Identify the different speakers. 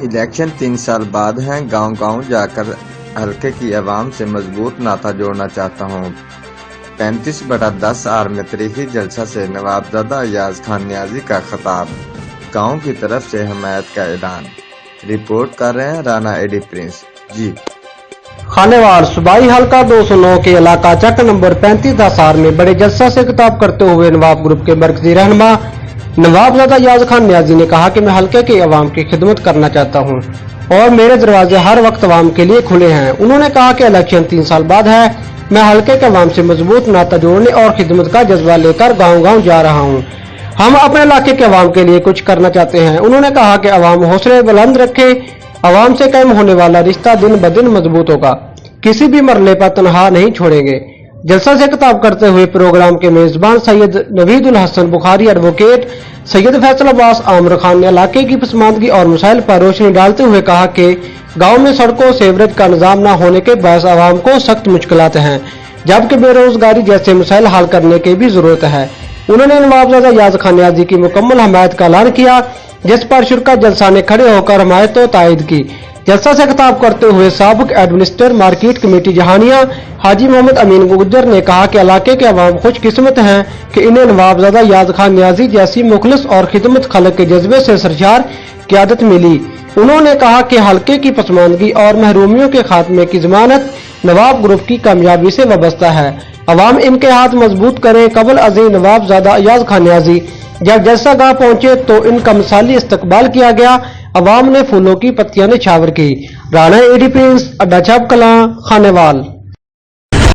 Speaker 1: Election 3 साल बाद हैं। गांव-गांव जाकर हलके की आवाम से मजबूत नाता जोड़ना चाहता हूं। 35/10 आर्मेतरीही जलसा से नवाबजादा अयाज खान न्याजी का खिताब। गांव की तरफ से हमायत का ऐलान। रिपोर्ट कर रहे हैं राना एडी प्रिंस। जी
Speaker 2: खानेवाल सूबाई हल्का 209 के इलाका चक नंबर 35/10 में बड़े जलसा से खिताब करते हुए नवाब ग्रुप के मरकजी रहनुमा नवाबजादा अयाज खान न्याजी ने कहा कि मैं हल्के के अवाम की खिदमत करना चाहता हूं और मेरे दरवाजे हर वक्त अवाम के लिए खुले हैं। उन्होंने कहा कि इलेक्शन 3 साल बाद है। मैं हल्के के अवाम से मजबूत नाता जोड़ने और खिदमत का जज्बा लेकर गाँव-गाँव जा रहा हूँ। हम अपने इलाके के अवाम के लिए कुछ करना चाहते हैं। उन्होंने कहा कि अवाम हौसले बुलंद रखे, अवाम से कायम होने वाला रिश्ता दिन ब दिन मजबूत होगा, किसी भी मरले पर तनहा नहीं छोड़ेंगे। जलसा से खिताब करते हुए प्रोग्राम के मेजबान सैयद नवीदुल हसन बुखारी, एडवोकेट सैयद फैसल अब्बास आमर खान ने इलाके की पसमानदगी और मसाइल पर रोशनी डालते हुए कहा कि गांव में सड़कों सेवरेज का निजाम न होने के बायस आवाम को सख्त मुश्किलात हैं, जबकि बेरोजगारी जैसे मसाइल हल करने की भी जरूरत है। उन्होंने नवाबजादा अयाज खान न्याजी की मुकम्मल हमायत का ऐलान किया, जिस पर शुरका जलसा ने खड़े होकर हमायत व तायद की। जलसा से खिताब करते हुए साबिक एडमिनिस्ट्रेटर मार्केट कमेटी जहानिया हाजी मोहम्मद अमीन गुज्जर ने कहा कि इलाके के अवाम खुशकिस्मत हैं कि इन्हें नवाबजादा अयाज खान न्याजी जैसी मुखलिस और खिदमत खलक के जज्बे से सरशार क़यादत मिली। उन्होंने कहा कि हल्के की पसमानदगी और महरूमियों के खात्मे की जमानत नवाब ग्रुप की कामयाबी से वाबस्ता है। अवाम इनके हाथ मजबूत करें। कबल अजीज नवाबजादा अयाज खान न्याजी जब जलसा गाह पहुंचे तो इनका मिसाली इस्तकबाल किया गया। अवाम ने फूलों की पत्तियां निछावर की। राना एडी प्रिंस, अड्डा छाप कलां, खानेवाल।